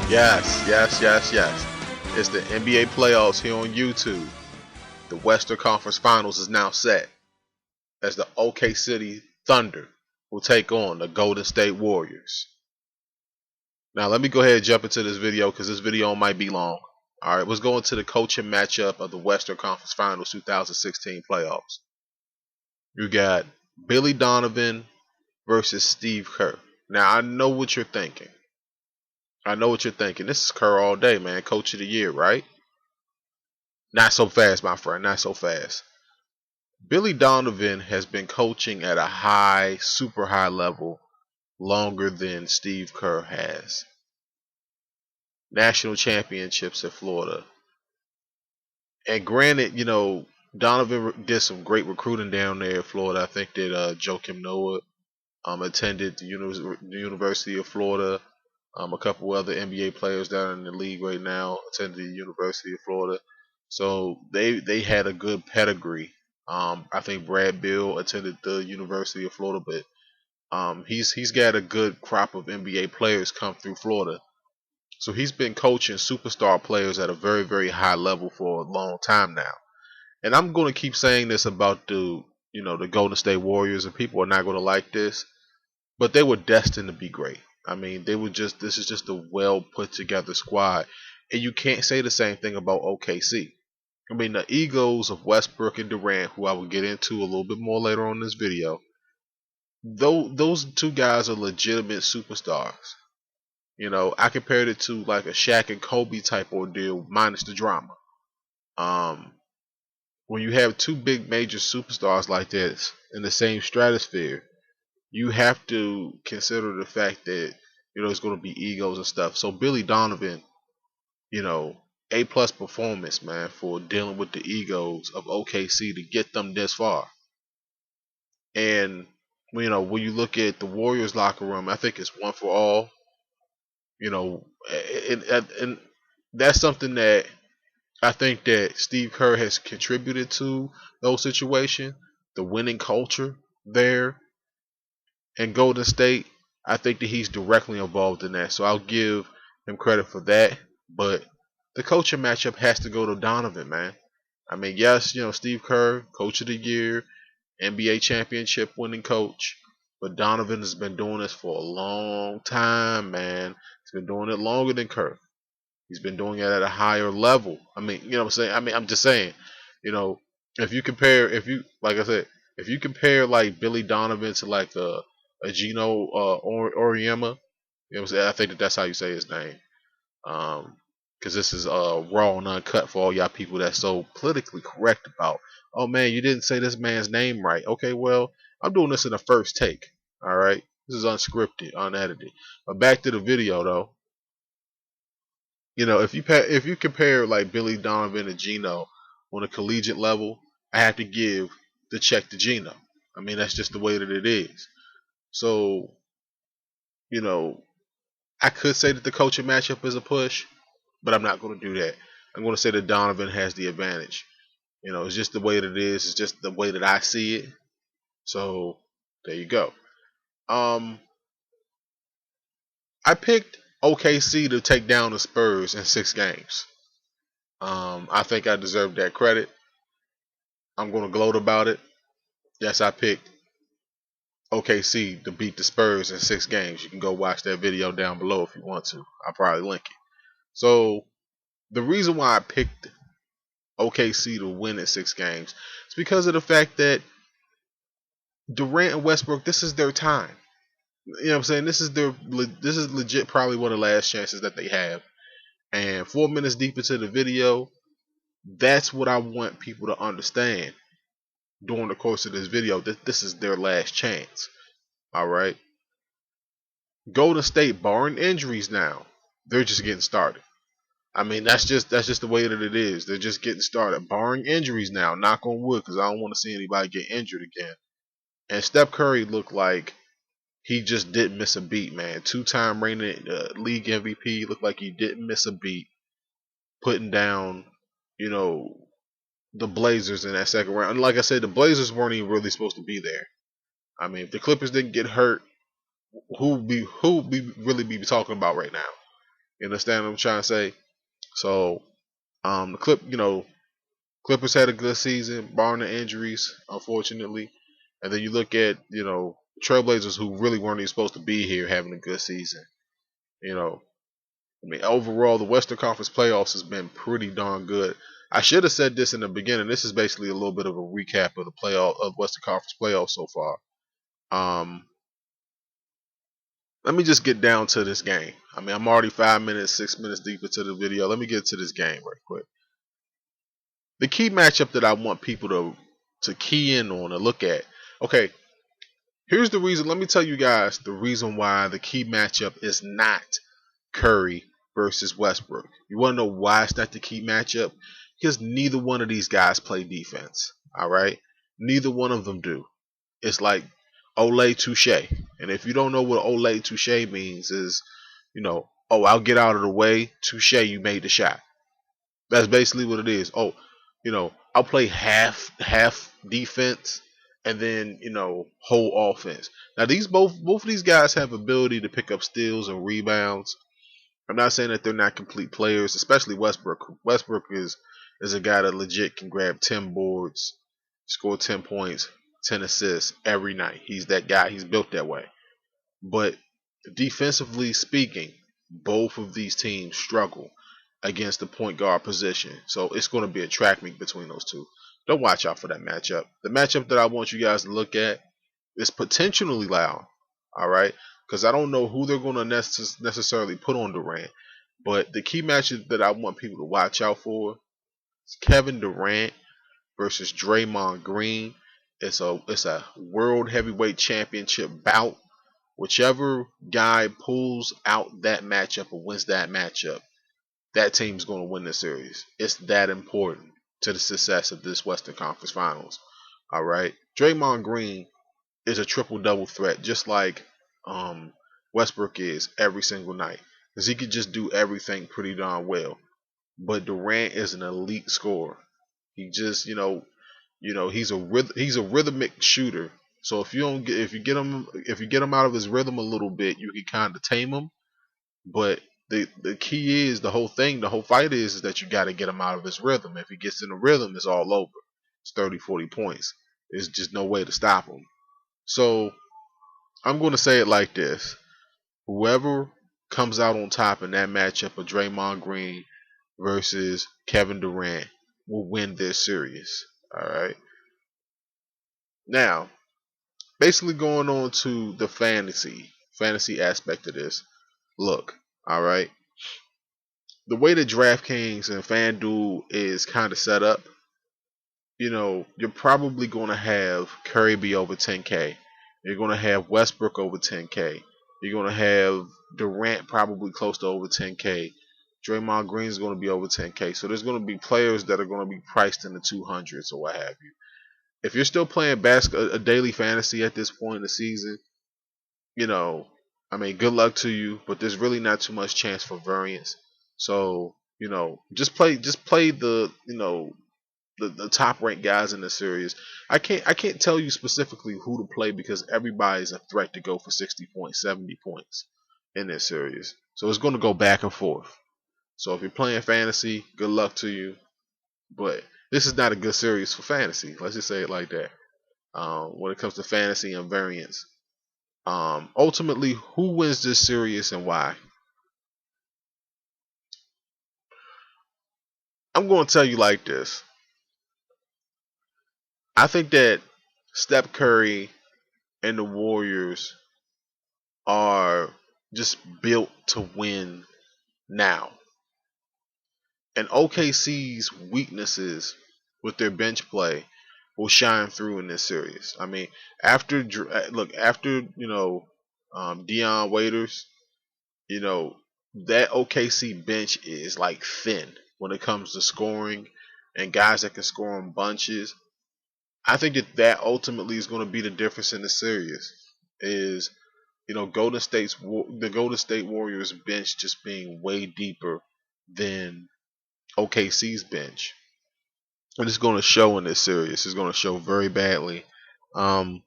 Yes, yes, yes, yes. It's the NBA playoffs here on YouTube. The Western Conference Finals is now set as the OK City Thunder will take on the Golden State Warriors. Now let me go ahead and jump into this video because this video might be long. Alright, let's go into the coaching matchup of the Western Conference Finals 2016 playoffs. You got Billy Donovan versus Steve Kerr. Now I know what you're thinking. This is Kerr all day, man. Coach of the year, right? Not so fast, my friend. Not so fast. Billy Donovan has been coaching at a high, super high level longer than Steve Kerr has. National championships at Florida. And granted, Donovan did some great recruiting down there in Florida. I think that Joakim Noah attended the University of Florida. A couple other NBA players down in the league right now attended the University of Florida. So they had a good pedigree. I think Brad Bill attended the University of Florida, but he's got a good crop of NBA players come through Florida. So he's been coaching superstar players at a very, very high level for a long time now. And I'm going to keep saying this about the Golden State Warriors, and people are not going to like this, but they were destined to be great. I mean, this is just a well put together squad. And you can't say the same thing about OKC. I mean, the egos of Westbrook and Durant, who I will get into a little bit more later on in this video, though those two guys are legitimate superstars. I compared it to like a Shaq and Kobe type ordeal minus the drama. Um, when you have two big major superstars like this in the same stratosphere, you have to consider the fact that there's going to be egos and stuff. So Billy Donovan, A+ performance, man, for dealing with the egos of OKC to get them this far. And when you look at the Warriors locker room, I think it's one for all. And that's something that I think that Steve Kerr has contributed to those situations. The winning culture there in Golden State, I think that he's directly involved in that. So I'll give him credit for that. But the coaching matchup has to go to Donovan, man. I mean, yes, Steve Kerr, Coach of the Year, NBA championship winning coach. But Donovan has been doing this for a long time, man. He's been doing it longer than Kerr. He's been doing it at a higher level. I mean, you know what I'm saying? I mean, I'm just saying, if you compare, like I said, if you compare like Billy Donovan to like a Gino Oriema, you know what I'm saying? I think that's how you say his name. Because this is raw and uncut for all y'all people that's so politically correct about, oh man, you didn't say this man's name right. Okay, well, I'm doing this in the first take. All right, this is unscripted, unedited. But back to the video though. If you compare like Billy Donovan and Gino on a collegiate level, I have to give the check to Gino. I mean, that's just the way that it is. So, you know, I could say that the coaching matchup is a push, but I'm not going to do that. I'm going to say that Donovan has the advantage. It's just the way that it is. It's just the way that I see it. So there you go. I picked OKC to take down the Spurs in 6 games. I think I deserve that credit. I'm going to gloat about it. Yes, I picked OKC to beat the Spurs in 6 games. You can go watch that video down below if you want to. I'll probably link it. So the reason why I picked OKC to win in 6 games is because of the fact that Durant and Westbrook, this is their time. You know what I'm saying? This is legit probably one of the last chances that they have. And 4 minutes deep into the video, that's what I want people to understand during the course of this video, that this is their last chance. Alright. Golden State, barring injuries now, they're just getting started. I mean, that's just the way that it is. They're just getting started. Barring injuries now, knock on wood, because I don't want to see anybody get injured again. And Steph Curry looked like he just didn't miss a beat, man. 2-time reigning league MVP. Looked like he didn't miss a beat. Putting down, the Blazers in that second round. And like I said, the Blazers weren't even really supposed to be there. I mean, if the Clippers didn't get hurt, who be really be talking about right now? You understand what I'm trying to say? So the Clippers had a good season, barring the injuries, unfortunately. And then you look at Trailblazers, who really weren't even supposed to be here, having a good season. You know, I mean, overall, the Western Conference playoffs has been pretty darn good. I should have said this in the beginning. This is basically a little bit of a recap of the playoff of Western Conference playoffs so far. Um, Let me just get down to this game. I mean, I'm already 5 minutes, 6 minutes deep into the video. Let me get to this game right quick. The key matchup that I want people to key in on and look at. Okay, here's the reason. Let me tell you guys the reason why the key matchup is not Curry versus Westbrook. You want to know why it's not the key matchup? Because neither one of these guys play defense. All right, neither one of them do. It's like Ole Touche. And if you don't know what Ole Touche means, is oh, I'll get out of the way. Touche, you made the shot. That's basically what it is. Oh, I'll play half defense and then whole offense. Now these both of these guys have ability to pick up steals and rebounds. I'm not saying that they're not complete players, especially Westbrook. Westbrook is a guy that legit can grab 10 boards, score 10 points, 10 assists every night. He's that guy. He's built that way. But defensively speaking, both of these teams struggle against the point guard position. So it's going to be a track meet between those two. Don't watch out for that matchup. The matchup that I want you guys to look at is potentially loud. All right. Because I don't know who they're going to necessarily put on Durant. But the key matchup that I want people to watch out for is Kevin Durant versus Draymond Green. It's a world heavyweight championship bout. Whichever guy pulls out that matchup or wins that matchup, that team's going to win the series. It's that important to the success of this Western Conference Finals. All right, Draymond Green is a triple double threat, just like Westbrook is every single night, because he could just do everything pretty darn well. But Durant is an elite scorer. He just he's a rhythmic shooter. So if you get him out of his rhythm a little bit, you can kind of tame him. But the key is the whole fight is that you got to get him out of his rhythm. If he gets in the rhythm, it's all over. It's 30, 40 points. There's just no way to stop him. So I'm going to say it like this: whoever comes out on top in that matchup of Draymond Green versus Kevin Durant will win this series. All right. Now, basically going on to the fantasy aspect of this. Look, all right. The way that DraftKings and FanDuel is kind of set up, you're probably going to have Curry be over 10K. You're going to have Westbrook over 10K. You're going to have Durant probably close to over 10K. Draymond Green is going to be over 10K. So there's going to be players that are going to be priced in the 200s or what have you. If you're still playing a daily fantasy at this point in the season, I mean, good luck to you, but there's really not too much chance for variance. So, just play the top ranked guys in the series. I can't tell you specifically who to play because everybody's a threat to go for 60 points, 70 points in this series. So it's going to go back and forth. So if you're playing fantasy, good luck to you. But this is not a good series for fantasy. Let's just say it like that. When it comes to fantasy and variance. Ultimately, who wins this series and why? I'm going to tell you like this. I think that Steph Curry and the Warriors are just built to win now. And OKC's weaknesses with their bench play will shine through in this series. I mean, after Dion Waiters, you know that OKC bench is like thin when it comes to scoring and guys that can score in bunches. I think that ultimately is going to be the difference in the series. Is the Golden State Warriors bench just being way deeper than OKC's bench, and it's going to show in this series. It's going to show very badly. Um,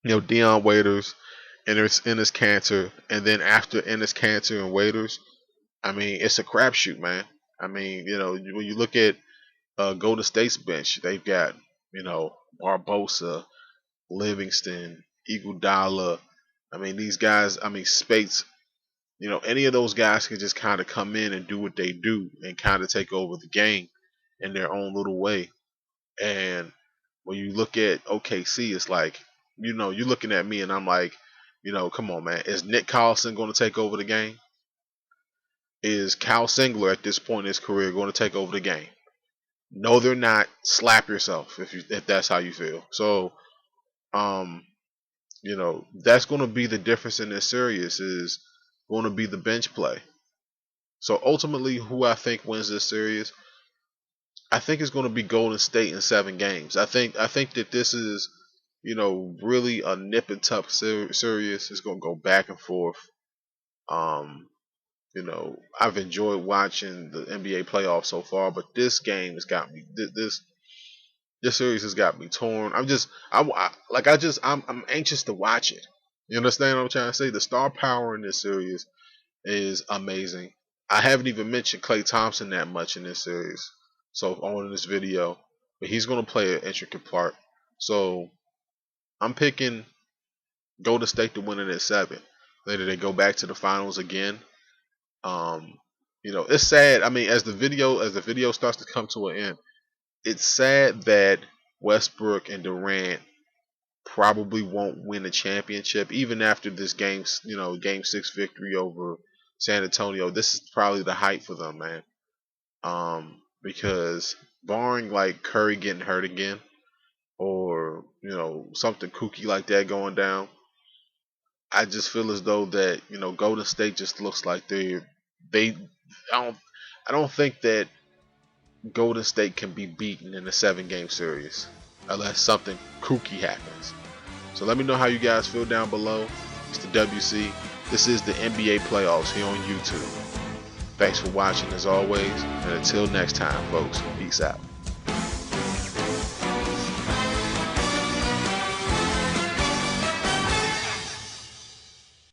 Dion Waiters and there's Ennis Cantor, and then after Ennis Cantor and Waiters, I mean, it's a crapshoot, man. I mean, when you look at Golden State's bench, they've got Barbosa, Livingston, Iguodala. I mean, these guys. I mean, Spates. Any of those guys can just kind of come in and do what they do and kind of take over the game in their own little way. And when you look at OKC, it's like, you're looking at me and I'm like, come on, man. Is Nick Collison going to take over the game? Is Cal Singler at this point in his career going to take over the game? No, they're not. Slap yourself if that's how you feel. So, um, that's going to be the difference in this series is going to be the bench play. So ultimately, who I think wins this series, I think it's going to be Golden State in 7 games. I think that this is, really a nip and tuck series. It's going to go back and forth. Um, I've enjoyed watching the NBA playoffs so far, but this game has got me. This series has got me torn. I'm anxious to watch it. You understand what I'm trying to say? The star power in this series is amazing. I haven't even mentioned Klay Thompson that much in this series, so on this video, but he's going to play an intricate part. So I'm picking Golden State to win it at 7. Later they go back to the finals again. It's sad. I mean, as the video starts to come to an end, it's sad that Westbrook and Durant probably won't win a championship even after this game 6 victory over San Antonio. This is probably the height for them, man. Because barring like Curry getting hurt again or something kooky like that going down, I just feel as though that Golden State just looks like they I don't think that Golden State can be beaten in a 7-game series unless something kooky happens. So let me know how you guys feel down below. It's the WC. This is the NBA playoffs here on YouTube. Thanks for watching as always, and until next time, folks, peace out.